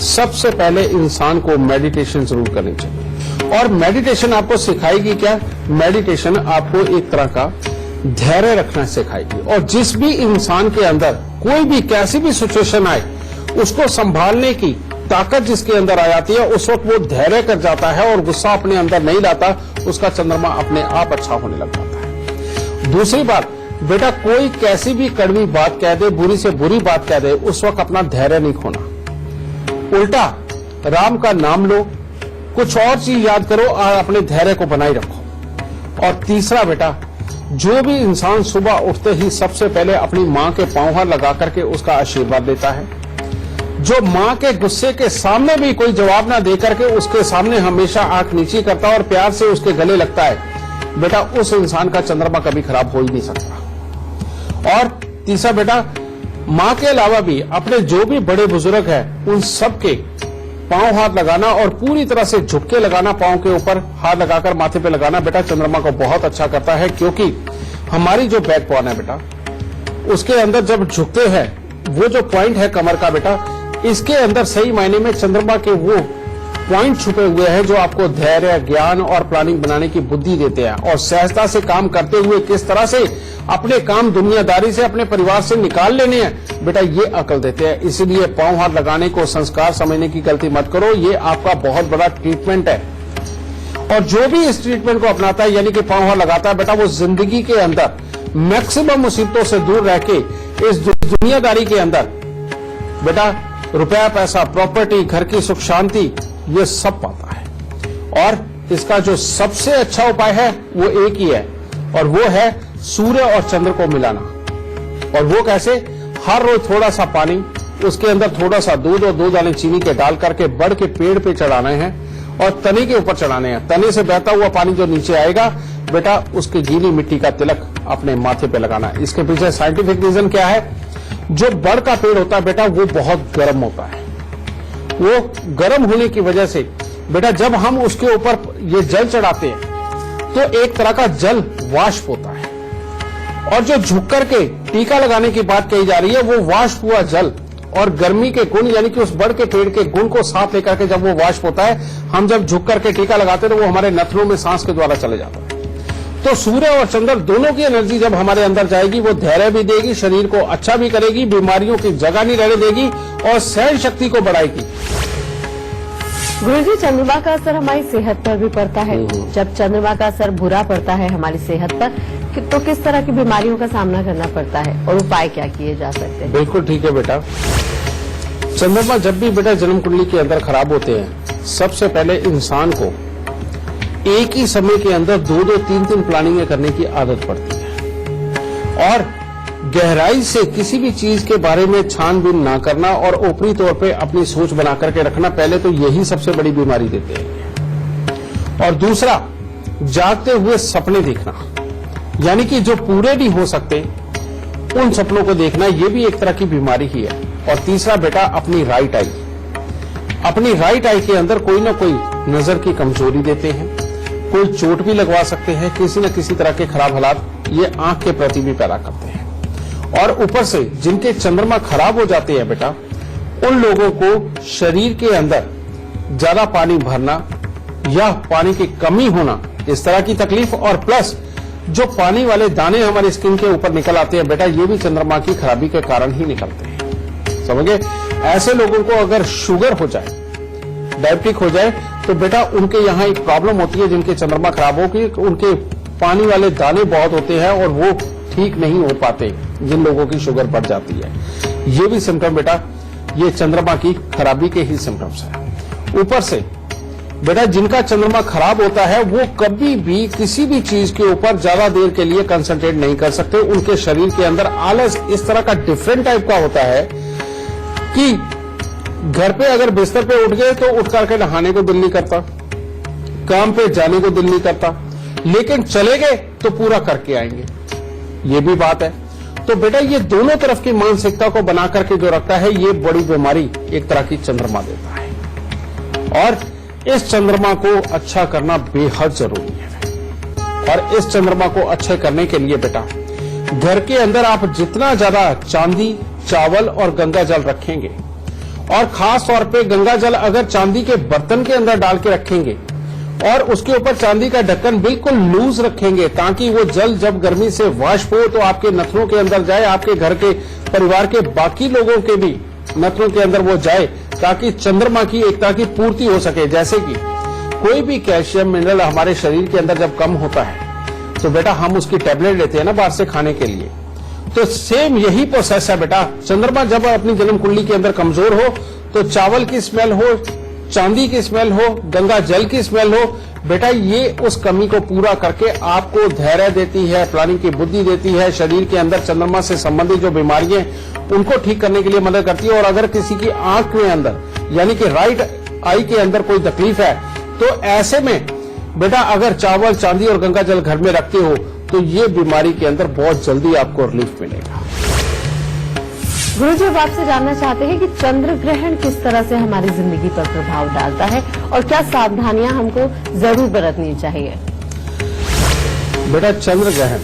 सबसे पहले इंसान को मेडिटेशन जरूर करनी चाहिए। और मेडिटेशन आपको सिखाएगी क्या? मेडिटेशन आपको एक तरह का धैर्य रखना सिखाएगी। और जिस भी इंसान के अंदर कोई भी कैसी भी सिचुएशन आए, उसको संभालने की ताकत जिसके अंदर आ जाती है, उस वक्त वो धैर्य कर जाता है और गुस्सा अपने अंदर नहीं लाता, उसका चंद्रमा अपने आप अच्छा होने लग जाता है। दूसरी बात बेटा, कोई कैसी भी कड़वी बात कह दे, बुरी से बुरी बात कह दे, उस वक्त अपना धैर्य नहीं खोना। उल्टा राम का नाम लो, कुछ और चीज याद करो और अपने धैर्य को बनाए रखो। और तीसरा बेटा, जो भी इंसान सुबह उठते ही सबसे पहले अपनी मां के पांव हाथ लगा करके उसका आशीर्वाद देता है, जो मां के गुस्से के सामने भी कोई जवाब ना देकर के उसके सामने हमेशा आंख नीची करता है और प्यार से उसके गले लगता है, बेटा उस इंसान का चंद्रमा कभी खराब हो ही नहीं सकता। और तीसरा बेटा, मां के अलावा भी अपने जो भी बड़े बुजुर्ग हैं उन सब के पांव हाथ लगाना और पूरी तरह से झुक के लगाना, पांव के ऊपर हाथ लगाकर माथे पे लगाना बेटा चंद्रमा को बहुत अच्छा करता है। क्योंकि हमारी जो बैक बोन है बेटा, उसके अंदर जब झुकते हैं, वो जो पॉइंट है कमर का बेटा, इसके अंदर सही मायने में चंद्रमा के वो पॉइंट छुपे हुए हैं जो आपको धैर्य, ज्ञान और प्लानिंग बनाने की बुद्धि देते हैं। और सहजता से काम करते हुए किस तरह से अपने काम दुनियादारी से अपने परिवार से निकाल लेने हैं बेटा, ये अकल देते हैं। इसीलिए पांव हाथ लगाने को संस्कार समझने की गलती मत करो, ये आपका बहुत बड़ा ट्रीटमेंट है। और जो भी इस ट्रीटमेंट को अपनाता है, यानी कि पांव हाथ लगाता है बेटा, वो जिंदगी के अंदर मैक्सिमम मुसीबतों से दूर रह के इस दुनियादारी के अंदर बेटा रुपया, पैसा, प्रॉपर्टी, घर की सुख शांति, ये सब पाता है। और इसका जो सबसे अच्छा उपाय है वो एक ही है, और वो है सूर्य और चंद्र को मिलाना। और वो कैसे? हर रोज थोड़ा सा पानी, उसके अंदर थोड़ा सा दूध और 2 दाने चीनी के डाल करके बड़ के पेड़ पे चढ़ाने हैं और तने के ऊपर चढ़ाने हैं। तने से बहता हुआ पानी जो नीचे आएगा बेटा, उसकी गीली मिट्टी का तिलक अपने माथे पे लगाना है। इसके पीछे साइंटिफिक रीजन क्या है? जो बड़ का पेड़ होता है बेटा, वो बहुत गर्म होता है। वो गर्म होने की वजह से बेटा जब हम उसके ऊपर ये जल चढ़ाते हैं तो एक तरह का जल वाष्प होता है। और जो झुक करके टीका लगाने की बात कही जा रही है, वो वाष्प हुआ जल और गर्मी के गुण, यानी कि उस बड़ के पेड़ के गुण को साथ लेकर के जब वो वाष्प होता है, हम जब झुक करके टीका लगाते हैं तो वो हमारे नथनों में सांस के द्वारा चले जाता है। तो सूर्य और चंद्र दोनों की एनर्जी जब हमारे अंदर जाएगी, वो धैर्य भी देगी, शरीर को अच्छा भी करेगी, बीमारियों की जगह नहीं रहने देगी और सहन शक्ति को बढ़ाएगी। गुरुजी, चंद्रमा का असर हमारी सेहत पर भी पड़ता है। जब चंद्रमा का असर बुरा पड़ता है हमारी सेहत पर, तो किस तरह की बीमारियों का सामना करना पड़ता है और उपाय क्या किए जा सकते हैं? बिल्कुल ठीक है बेटा। चंद्रमा जब भी बेटा जन्म कुंडली के अंदर खराब होते हैं, सबसे पहले इंसान को एक ही समय के अंदर 2-2, 3-3 प्लानिंग करने की आदत पड़ती है और गहराई से किसी भी चीज के बारे में छानबीन ना करना और ऊपरी तौर पे अपनी सोच बना करके रखना, पहले तो यही सबसे बड़ी बीमारी देते हैं। और दूसरा, जागते हुए सपने देखना, यानी कि जो पूरे नहीं हो सकते उन सपनों को देखना, ये भी एक तरह की बीमारी ही है। और तीसरा बेटा, अपनी राइट आई के अंदर कोई ना कोई नजर की कमजोरी देते हैं, कोई चोट भी लगवा सकते हैं, किसी न किसी तरह के खराब हालात ये आंख के प्रति भी पैदा करते हैं। और ऊपर से जिनके चंद्रमा खराब हो जाते हैं बेटा, उन लोगों को शरीर के अंदर ज्यादा पानी भरना या पानी की कमी होना, इस तरह की तकलीफ, और प्लस जो पानी वाले दाने हमारी स्किन के ऊपर निकल आते हैं बेटा, ये भी चंद्रमा की खराबी के कारण ही निकलते हैं। समझे? ऐसे लोगों को अगर शुगर हो जाए, डायबिटिक हो जाए, तो बेटा उनके यहाँ एक प्रॉब्लम होती है, जिनके चंद्रमा खराब हो कि उनके पानी वाले दाने बहुत होते हैं और वो ठीक नहीं हो पाते, जिन लोगों की शुगर बढ़ जाती है। ये भी सिम्टम बेटा ये चंद्रमा की खराबी के ही सिम्टम्स हैं। ऊपर से बेटा जिनका चंद्रमा खराब होता है वो कभी भी किसी भी चीज के ऊपर ज्यादा देर के लिए कंसंट्रेट नहीं कर सकते। उनके शरीर के अंदर आलस इस तरह का डिफरेंट टाइप का होता है कि घर पे अगर बिस्तर पे उठ गए तो उठ करके नहाने को दिल नहीं करता, काम पे जाने को दिल नहीं करता, लेकिन चले गए तो पूरा करके आएंगे, ये भी बात है। तो बेटा ये दोनों तरफ की मानसिकता को बना करके जो रखता है, ये बड़ी बीमारी एक तरह की चंद्रमा देता है। और इस चंद्रमा को अच्छा करना बेहद जरूरी है। और इस चंद्रमा को अच्छे करने के लिए बेटा घर के अंदर आप जितना ज्यादा चांदी, चावल और गंगा जल रखेंगे, और खास तौर पे गंगा जल अगर चांदी के बर्तन के अंदर डाल के रखेंगे और उसके ऊपर चांदी का ढक्कन बिल्कुल लूज रखेंगे, ताकि वो जल जब गर्मी से वाष्प हो तो आपके नथनों के अंदर जाए, आपके घर के परिवार के बाकी लोगों के भी नथनों के अंदर वो जाए, ताकि चंद्रमा की एक तरह की पूर्ति हो सके। जैसे कि कोई भी कैल्शियम मिनरल हमारे शरीर के अंदर जब कम होता है तो बेटा हम उसकी टैबलेट लेते हैं ना बाहर से खाने के लिए, तो सेम यही प्रोसेस है बेटा। चंद्रमा जब अपनी जन्म कुंडली के अंदर कमजोर हो तो चावल की स्मेल हो, चांदी की स्मेल हो, गंगा जल की स्मेल हो, बेटा ये उस कमी को पूरा करके आपको धैर्य देती है, प्लानिंग की बुद्धि देती है, शरीर के अंदर चंद्रमा से संबंधित जो बीमारियां उनको ठीक करने के लिए मदद करती है। और अगर किसी की आंख के अंदर यानी कि राइट आई के अंदर कोई तकलीफ है तो ऐसे में बेटा अगर चावल, चांदी और गंगा जल घर में रखते हो तो ये बीमारी के अंदर बहुत जल्दी आपको रिलीफ मिलेगा। गुरुजी, अब आपसे जानना चाहते हैं कि चंद्र ग्रहण किस तरह से हमारी जिंदगी पर प्रभाव डालता है और क्या सावधानियां हमको जरूर बरतनी चाहिए? बेटा चंद्र ग्रहण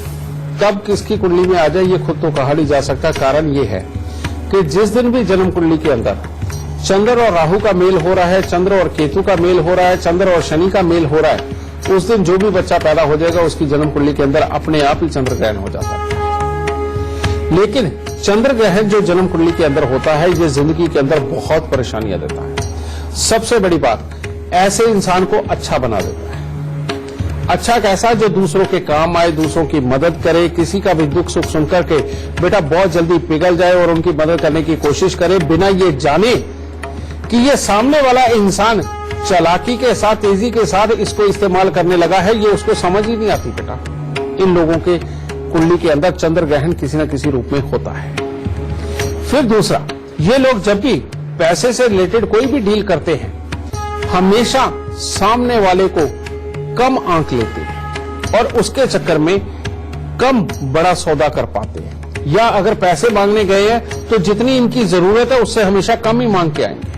कब किसकी कुंडली में आ जाए ये खुद तो कहा नहीं जा सकता। कारण ये है कि जिस दिन भी जन्म कुंडली के अंदर चंद्र और राहु का मेल हो रहा है, चंद्र और केतु का मेल हो रहा है, चंद्र और शनि का मेल हो रहा है, उस दिन जो भी बच्चा पैदा हो जाएगा उसकी जन्म कुंडली के अंदर अपने आप ही चंद्र ग्रहण हो जाता है। लेकिन चंद्र ग्रहण जो जन्म कुंडली के अंदर होता है ये जिंदगी के अंदर बहुत परेशानियां देता है। सबसे बड़ी बात, ऐसे इंसान को अच्छा बना देता है। अच्छा कैसा? जो दूसरों के काम आए, दूसरों की मदद करे, किसी का भी दुख सुख सुनकर के बेटा बहुत जल्दी पिघल जाए और उनकी मदद करने की कोशिश करे, बिना ये जाने कि ये सामने वाला इंसान चालाकी के साथ, तेजी के साथ इसको इस्तेमाल करने लगा है, ये उसको समझ ही नहीं आती बेटा। इन लोगों के कुंडली के अंदर चंद्र ग्रहण किसी न किसी रूप में होता है। फिर दूसरा, ये लोग जब भी पैसे से रिलेटेड कोई भी डील करते हैं, हमेशा सामने वाले को कम आंक लेते हैं और उसके चक्कर में कम बड़ा सौदा कर पाते हैं। या अगर पैसे मांगने गए हैं तो जितनी इनकी जरूरत है उससे हमेशा कम ही मांग के आएंगे।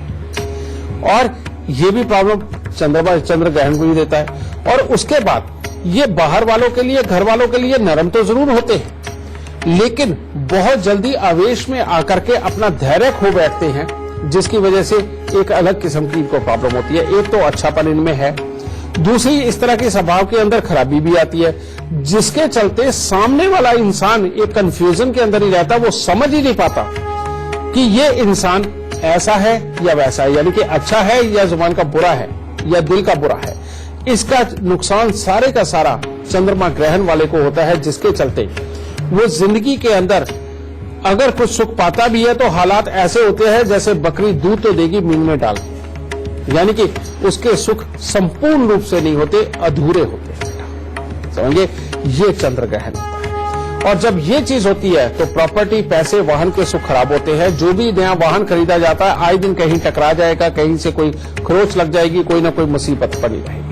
और ये भी प्रॉब्लम चंद्र ग्रहण को ही देता है। और उसके बाद ये बाहर वालों के लिए, घर वालों के लिए नरम तो जरूर होते हैं, लेकिन बहुत जल्दी आवेश में आकर के अपना धैर्य खो बैठते हैं, जिसकी वजह से एक अलग किस्म की इनको प्रॉब्लम होती है। एक तो अच्छापन इनमें है, दूसरी, इस तरह के स्वभाव के अंदर खराबी भी आती है, जिसके चलते सामने वाला इंसान एक कंफ्यूजन के अंदर ही रहता, वो समझ ही नहीं पाता कि ये इंसान ऐसा है या वैसा है, यानी कि अच्छा है या जुबान का बुरा है या दिल का बुरा है। इसका नुकसान सारे का सारा चंद्रमा ग्रहण वाले को होता है, जिसके चलते वो जिंदगी के अंदर अगर कुछ सुख पाता भी है तो हालात ऐसे होते हैं जैसे बकरी दूध तो देगी मीन में डाल, यानी कि उसके सुख संपूर्ण रूप से नहीं होते, अधूरे होते हैं। समझे, ये चंद्र ग्रहण होता है। और जब ये चीज होती है तो प्रॉपर्टी, पैसे, वाहन के सुख खराब होते हैं। जो भी नया वाहन खरीदा जाता है आए दिन कहीं टकरा जाएगा, कहीं से कोई खरोच लग जाएगी, कोई ना कोई मुसीबत बनी रहेगी।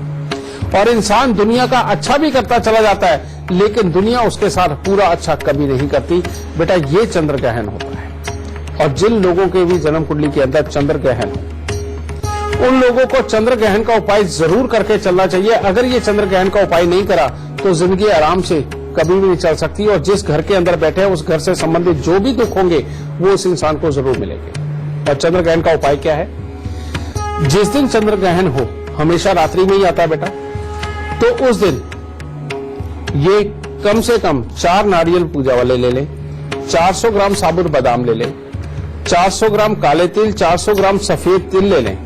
और इंसान दुनिया का अच्छा भी करता चला जाता है, लेकिन दुनिया उसके साथ पूरा अच्छा कभी नहीं करती। बेटा, ये चंद्र ग्रहण होता है। और जिन लोगों के भी जन्म कुंडली के अंदर चंद्र ग्रहण हो, उन लोगों को चंद्र ग्रहण का उपाय जरूर करके चलना चाहिए। अगर ये चंद्र ग्रहण का उपाय नहीं करा तो जिंदगी आराम से कभी भी नहीं चल सकती, और जिस घर के अंदर बैठे हैं उस घर से संबंधित जो भी दुख होंगे वो उस इंसान को जरूर मिलेंगे। और चंद्र ग्रहण का उपाय क्या है? जिस दिन चंद्र ग्रहण हो, हमेशा रात्रि में ही आता है बेटा, तो उस दिन ये कम से कम 4 नारियल पूजा वाले ले लें, 400 ग्राम साबुत बादाम ले लें, 400 ग्राम काले तिल, 400 ग्राम सफेद तिल ले लें,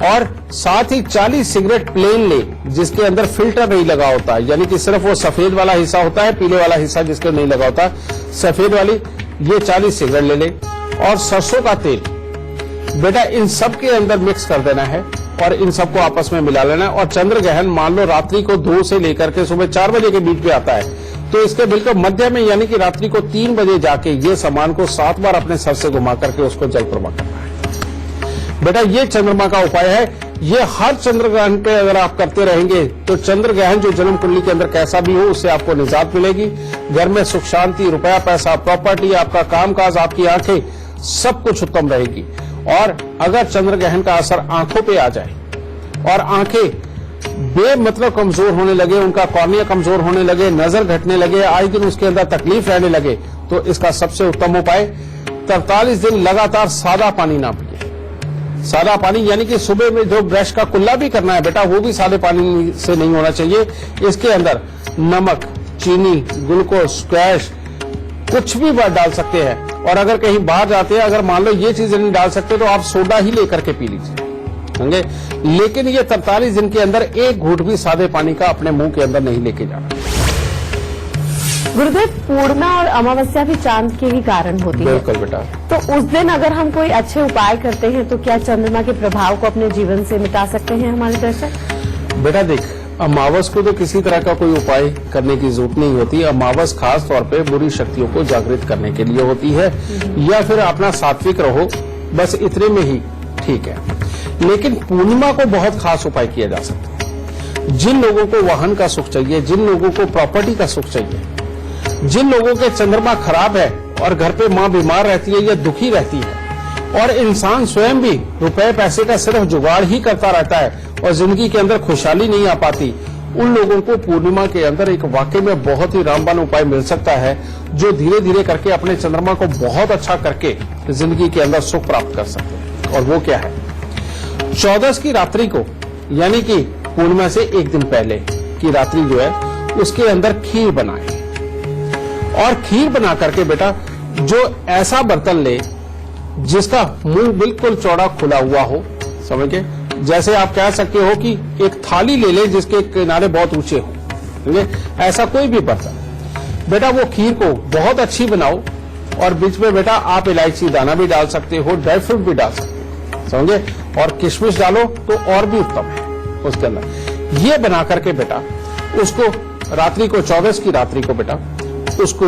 और साथ ही 40 सिगरेट प्लेन ले जिसके अंदर फिल्टर नहीं लगा होता, यानी कि सिर्फ वो सफेद वाला हिस्सा होता है, पीले वाला हिस्सा जिसके नहीं लगा होता, सफेद वाली ये 40 सिगरेट ले ले, और सरसों का तेल बेटा इन सब के अंदर मिक्स कर देना है और इन सबको आपस में मिला लेना है। और चंद्र ग्रहण मान लो रात्रि को 2 से लेकर के सुबह 4 बजे के बीच में आता है, तो इसके बिल्कुल मध्य में यानी कि रात्रि को 3 बजे जाके ये सामान को 7 बार अपने सर से घुमा करके उसको जल प्रवाह करना है। बेटा, ये चंद्रमा का उपाय है। ये हर चंद्र ग्रहण पे अगर आप करते रहेंगे तो चंद्र ग्रहण जो जन्म कुंडली के अंदर कैसा भी हो उससे आपको निजात मिलेगी। घर में सुख शांति, रुपया पैसा, प्रॉपर्टी, आपका कामकाज, आपकी आंखें, सब कुछ उत्तम रहेगी। और अगर चंद्र ग्रहण का असर आंखों पे आ जाए और आंखें बेमतलब कमजोर होने लगे, उनका कॉर्निया कमजोर होने लगे, नजर घटने लगे, आए दिन उसके अंदर तकलीफ रहने लगे, तो इसका सबसे उत्तम उपाय 43 दिन लगातार सादा पानी ना पिए। सादा पानी यानी कि सुबह में जो ब्रश का कुल्ला भी करना है बेटा, वो भी सादे पानी से नहीं होना चाहिए। इसके अंदर नमक, चीनी, ग्लूकोज, स्क्वैश कुछ भी डाल सकते हैं। और अगर कहीं बाहर जाते हैं, अगर मान लो ये चीजें नहीं डाल सकते तो आप सोडा ही लेकर के पी लीजिए, समझे। लेकिन ये 43 दिन के अंदर एक घूंट भी सादे पानी का अपने मुंह के अंदर नहीं लेके जाना। गुरुदेव, पूर्णिमा और अमावस्या भी चांद के ही कारण होती है। बिल्कुल बेटा। तो उस दिन अगर हम कोई अच्छे उपाय करते हैं तो क्या चंद्रमा के प्रभाव को अपने जीवन से मिटा सकते हैं हमारे दर्शक? बेटा देख, अमावस को तो किसी तरह का कोई उपाय करने की जरूरत नहीं होती। अमावस खास तौर पे बुरी शक्तियों को जागृत करने के लिए होती है, या फिर अपना सात्विक रहो, बस इतने में ही ठीक है। लेकिन पूर्णिमा को बहुत खास उपाय किया जा सकता है। जिन लोगों को वाहन का सुख चाहिए, जिन लोगों को प्रॉपर्टी का सुख चाहिए, जिन लोगों के चंद्रमा खराब है और घर पे माँ बीमार रहती है या दुखी रहती है और इंसान स्वयं भी रुपए पैसे का सिर्फ जुगाड़ ही करता रहता है और जिंदगी के अंदर खुशहाली नहीं आ पाती, उन लोगों को पूर्णिमा के अंदर एक वाकई में बहुत ही रामबाण उपाय मिल सकता है, जो धीरे धीरे करके अपने चंद्रमा को बहुत अच्छा करके जिंदगी के अंदर सुख प्राप्त कर सकते हैं। और वो क्या है? 14 की रात्रि को, यानी कि पूर्णिमा से एक दिन पहले की रात्रि जो है, उसके अंदर खीर बनाए। और खीर बना करके बेटा जो ऐसा बर्तन ले जिसका मुंह बिल्कुल चौड़ा खुला हुआ हो, समझ गए, जैसे आप कह सकते हो कि एक थाली ले ले जिसके किनारे बहुत ऊंचे हो, समझे, ऐसा कोई भी बर्तन बेटा, वो खीर को बहुत अच्छी बनाओ। और बीच में बेटा आप इलायची दाना भी डाल सकते हो, ड्राई फ्रूट भी डाल सकते हो, समझे, और किशमिश डालो तो और भी उत्तम है उसके अंदर। ये बना करके बेटा उसको रात्रि को, 14 की रात्रि को बेटा उसको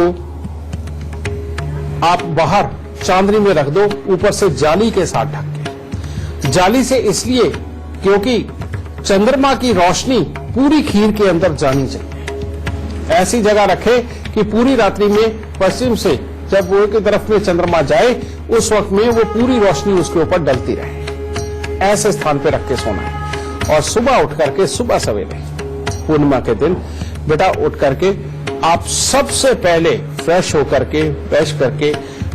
आप बाहर चांदनी में रख दो, ऊपर से जाली के साथ ढक के। जाली से इसलिए क्योंकि चंद्रमा की रोशनी पूरी खीर के अंदर जानी चाहिए। ऐसी जगह रखे कि पूरी रात्रि में पश्चिम से जब वो की तरफ में चंद्रमा जाए उस वक्त में वो पूरी रोशनी उसके ऊपर डलती रहे। ऐसे स्थान पे रख के सोना है। और सुबह उठ करके, सुबह सवेरे पूर्णिमा के दिन बेटा उठ करके आप सबसे पहले फ्रेश होकर के, ब्रश करके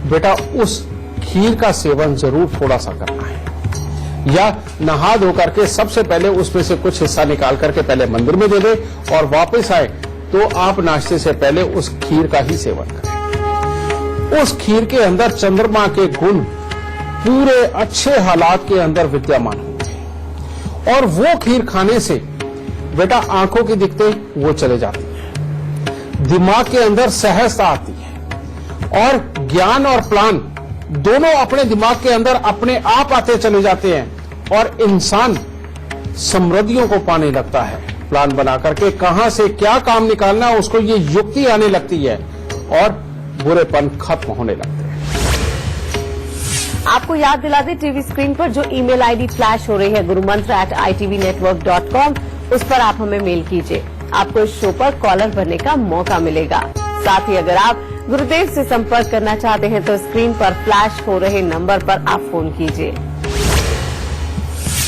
बेटा उस खीर का सेवन जरूर थोड़ा सा करना है। या नहा धो करके सबसे पहले उसमें से कुछ हिस्सा निकाल करके पहले मंदिर में दे दे और वापस आए तो आप नाश्ते से पहले उस खीर का ही सेवन करें। उस खीर के अंदर चंद्रमा के गुण पूरे अच्छे हालात के अंदर विद्यमान होंगे और वो खीर खाने से बेटा आंखों की दिक्कतें वो चले जाती है, दिमाग के अंदर सहजता आती है और ज्ञान और प्लान दोनों अपने दिमाग के अंदर अपने आप आते चले जाते हैं और इंसान समृद्धियों को पाने लगता है। प्लान बना करके कहां से क्या काम निकालना है उसको ये युक्ति आने लगती है और बुरेपन खत्म होने लगते हैं। आपको याद दिला दें, टीवी स्क्रीन पर जो ईमेल आईडी फ्लैश हो रही है gurumantra@itvnetwork.com, उस पर आप हमें मेल कीजिए। आपको इस शो पर कॉलर बनने का मौका मिलेगा। साथ ही अगर आप गुरुदेव से संपर्क करना चाहते हैं तो स्क्रीन पर फ्लैश हो रहे नंबर पर आप फोन कीजिए।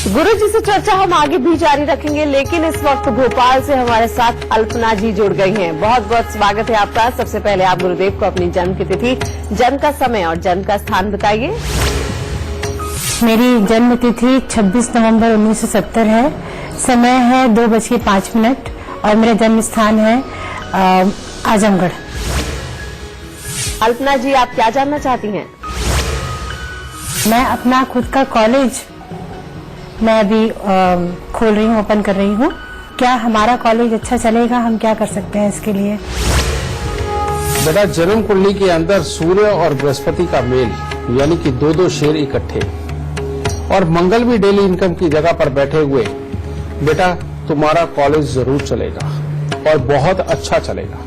गुरु जी से चर्चा हम आगे भी जारी रखेंगे, लेकिन इस वक्त भोपाल से हमारे साथ अल्पना जी जुड़ गई हैं। बहुत बहुत स्वागत है आपका। सबसे पहले आप गुरुदेव को अपनी जन्म की तिथि, जन्म का समय और जन्म का स्थान बताइए। मेरी जन्म तिथि 26 नवंबर 1970 है। समय है 2:05 और मेरा जन्म स्थान है आजमगढ़। अल्पना जी, आप क्या जानना चाहती हैं? मैं अपना खुद का कॉलेज मैं अभी खोल रही हूँ, ओपन कर रही हूँ। क्या हमारा कॉलेज अच्छा चलेगा? हम क्या कर सकते हैं इसके लिए? बेटा, जन्म कुंडली के अंदर सूर्य और बृहस्पति का मेल, यानी कि दो शेर इकट्ठे, और मंगल भी डेली इनकम की जगह पर बैठे हुए, बेटा तुम्हारा कॉलेज जरूर चलेगा और बहुत अच्छा चलेगा।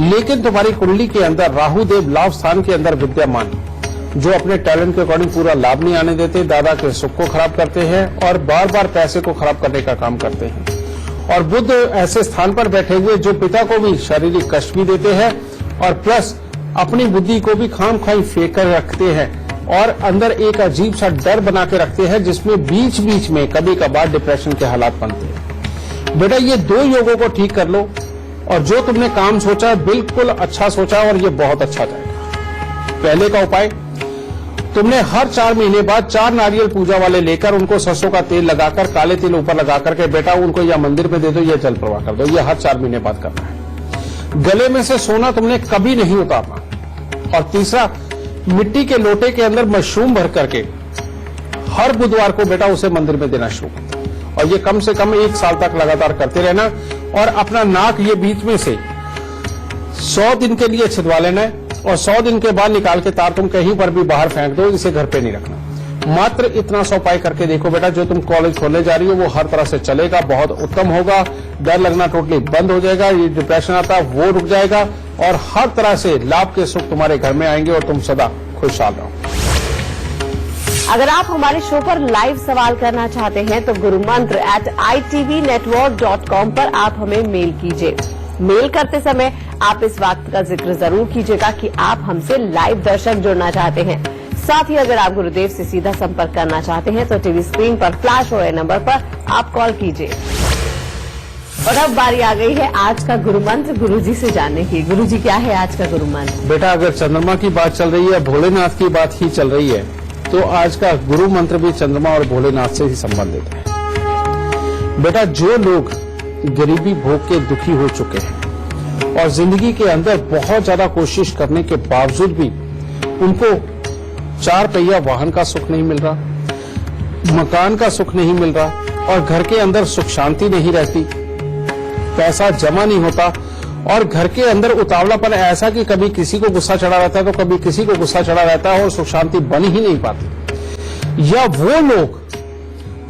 लेकिन तुम्हारी कुंडली के अंदर राहु देव लाभ स्थान के अंदर विद्यमान, जो अपने टैलेंट के अकॉर्डिंग पूरा लाभ नहीं आने देते, दादा के सुख को खराब करते हैं और बार बार पैसे को खराब करने का काम करते हैं। और बुध ऐसे स्थान पर बैठे हुए जो पिता को भी शारीरिक कष्ट भी देते हैं और प्लस अपनी बुद्धि को भी खाम खाई फेंक कर रखते हैं और अंदर एक अजीब सा डर बना के रखते हैं, जिसमें बीच बीच में कभी कभार डिप्रेशन के हालात बनते हैं। बेटा, ये दो योगों को ठीक कर लो और जो तुमने काम सोचा बिल्कुल अच्छा सोचा और ये बहुत अच्छा जाएगा। पहले का उपाय, तुमने हर 4 महीने बाद 4 नारियल पूजा वाले लेकर उनको सरसों का तेल लगाकर, काले तिल ऊपर लगा करके बेटा उनको या मंदिर में दे दो या जल प्रवाह कर दो। ये हर 4 महीने बाद करना है। गले में से सोना तुमने कभी नहीं उतारना। और तीसरा, मिट्टी के लोटे के अंदर मशरूम भर करके हर बुधवार को बेटा उसे मंदिर में देना शुरू कर दो। और ये कम से कम 1 साल तक लगातार करते रहना। और अपना नाक ये बीच में से 100 दिन के लिए छिदवा लेना है और 100 दिन के बाद निकाल के तार तुम कहीं पर भी बाहर फेंक दो, इसे घर पे नहीं रखना। मात्र इतना सा उपाय करके देखो बेटा, जो तुम कॉलेज खोलने जा रही हो वो हर तरह से चलेगा, बहुत उत्तम होगा। डर लगना टोटली बंद हो जाएगा, ये डिप्रेशन आता है वो रुक जाएगा और हर तरह से लाभ के सुख तुम्हारे घर में आएंगे और तुम सदा खुशहाल रहो। अगर आप हमारे शो पर लाइव सवाल करना चाहते हैं तो gurumantra@itvnetwork.com पर आप हमें मेल कीजिए। मेल करते समय आप इस बात का जिक्र जरूर कीजिएगा कि आप हमसे लाइव दर्शक जुड़ना चाहते हैं। साथ ही अगर आप गुरुदेव से सीधा संपर्क करना चाहते हैं तो टीवी स्क्रीन पर फ्लैश हो रहे नंबर पर आप कॉल कीजिए। और अब बारी आ गई है आज का गुरु मंत्र गुरुजी से जानने की। गुरुजी, क्या है आज का गुरु मंत्र? बेटा, अगर चंद्रमा की बात चल रही है, भोलेनाथ की बात ही चल रही है, तो आज का गुरु मंत्र भी चंद्रमा और भोलेनाथ से ही संबंधित है। बेटा, जो लोग गरीबी भोग के दुखी हो चुके हैं और जिंदगी के अंदर बहुत ज्यादा कोशिश करने के बावजूद भी उनको 4 पहिया वाहन का सुख नहीं मिल रहा, मकान का सुख नहीं मिल रहा और घर के अंदर सुख शांति नहीं रहती, पैसा जमा नहीं होता और घर के अंदर उतावलापन ऐसा कि कभी किसी को गुस्सा चढ़ा रहता है तो कभी किसी को गुस्सा चढ़ा रहता है और सुख शांति बन ही नहीं पाती। या वो लोग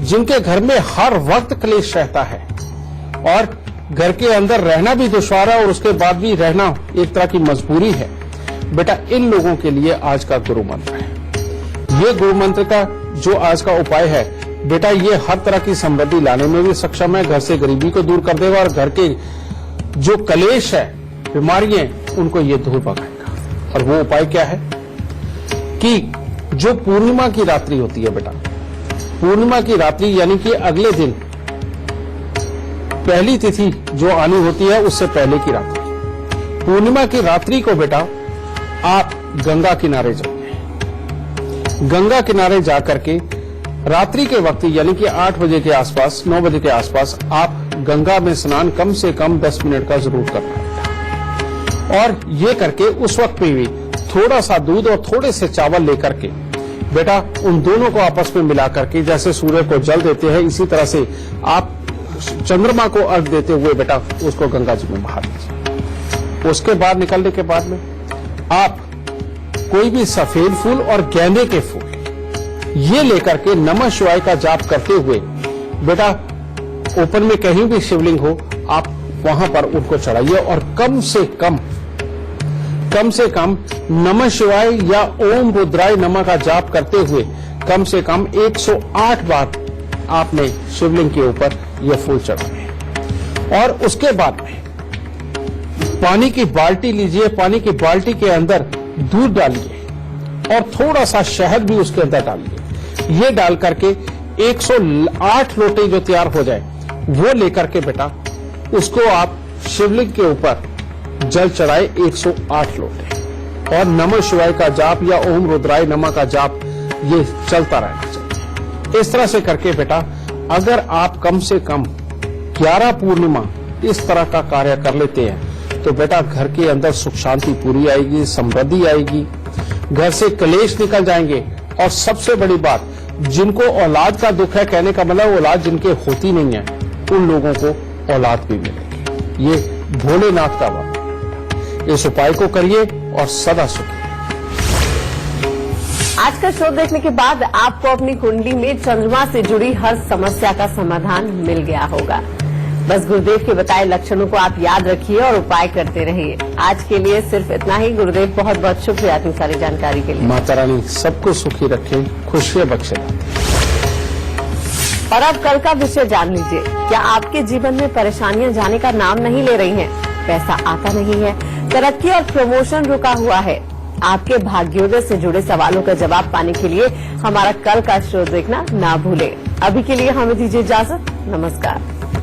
जिनके घर में हर वक्त क्लेश रहता है और घर के अंदर रहना भी दुश्वार है और उसके बाद भी रहना एक तरह की मजबूरी है, बेटा इन लोगों के लिए आज का गुरु मंत्र है। ये गुरु मंत्र का जो आज का उपाय है बेटा, ये हर तरह की समृद्धि लाने में भी सक्षम है, घर से गरीबी को दूर कर देगा और घर के जो कलेश है, बीमारियां, उनको ये दूर भगाएगा। और वो उपाय क्या है कि जो पूर्णिमा की रात्रि होती है बेटा, पूर्णिमा की रात्रि यानी कि अगले दिन पहली तिथि जो आनी होती है उससे पहले की रात्रि, पूर्णिमा की रात्रि को बेटा आप गंगा किनारे जाइए। गंगा किनारे जाकर के रात्रि के वक्त यानी कि 8 बजे के आसपास, 9 बजे के आसपास आप गंगा में स्नान कम से कम 10 मिनट का जरूर करना। और ये करके उस वक्त में भी थोड़ा सा दूध और थोड़े से चावल लेकर के बेटा उन दोनों को आपस में मिला करके, जैसे सूर्य को जल देते हैं इसी तरह से आप चंद्रमा को अर्घ देते हुए बेटा उसको गंगा जी में बहा दीजिए। उसके बाद निकलने के बाद में आप कोई भी सफेद फूल और गेंदे के फूल ये लेकर के नमः शिवाय का जाप करते हुए बेटा ओपन में कहीं भी शिवलिंग हो आप वहां पर उनको चढ़ाइए और कम से कम नमः शिवाय या ओम रुद्राय नमः का जाप करते हुए कम से कम 108 बार आपने शिवलिंग के ऊपर ये फूल चढ़ाए। और उसके बाद में पानी की बाल्टी लीजिए, पानी की बाल्टी के अंदर दूध डालिए और थोड़ा सा शहद भी उसके अंदर डालिए। ये डाल करके 108 लोटे जो तैयार हो जाए वो लेकर के बेटा उसको आप शिवलिंग के ऊपर जल चढ़ाए 108 लोटे और नमः शिवाय का जाप या ओम रुद्राय नमः का जाप ये चलता रहना चाहिए। इस तरह से करके बेटा अगर आप कम से कम 11 पूर्णिमा इस तरह का कार्य कर लेते हैं तो बेटा घर के अंदर सुख शांति पूरी आएगी, समृद्धि आएगी, घर से क्लेश निकल जाएंगे। और सबसे बड़ी बात, जिनको औलाद का दुख है, कहने का मतलब औलाद जिनके होती नहीं है उन लोगों को औलाद भी मिलेगी। ये भोलेनाथ का वरदान। इस उपाय को करिए और सदा सुखी। आज का शो देखने के बाद आपको अपनी कुंडली में चंद्रमा से जुड़ी हर समस्या का समाधान मिल गया होगा। बस गुरुदेव के बताए लक्षणों को आप याद रखिए और उपाय करते रहिए। आज के लिए सिर्फ इतना ही। गुरुदेव बहुत बहुत शुक्रिया इतनी सारी जानकारी के लिए। माता रानी सबको सुखी रखे, खुशियां बख्शे। और अब कल का विषय जान लीजिए। क्या आपके जीवन में परेशानियां जाने का नाम नहीं ले रही हैं? पैसा आता नहीं है, तरक्की और प्रमोशन रुका हुआ है? आपके भाग्योदय से जुड़े सवालों का जवाब पाने के लिए हमारा कल का शो देखना ना भूलें। अभी के लिए हमें दीजिए इजाजत। नमस्कार।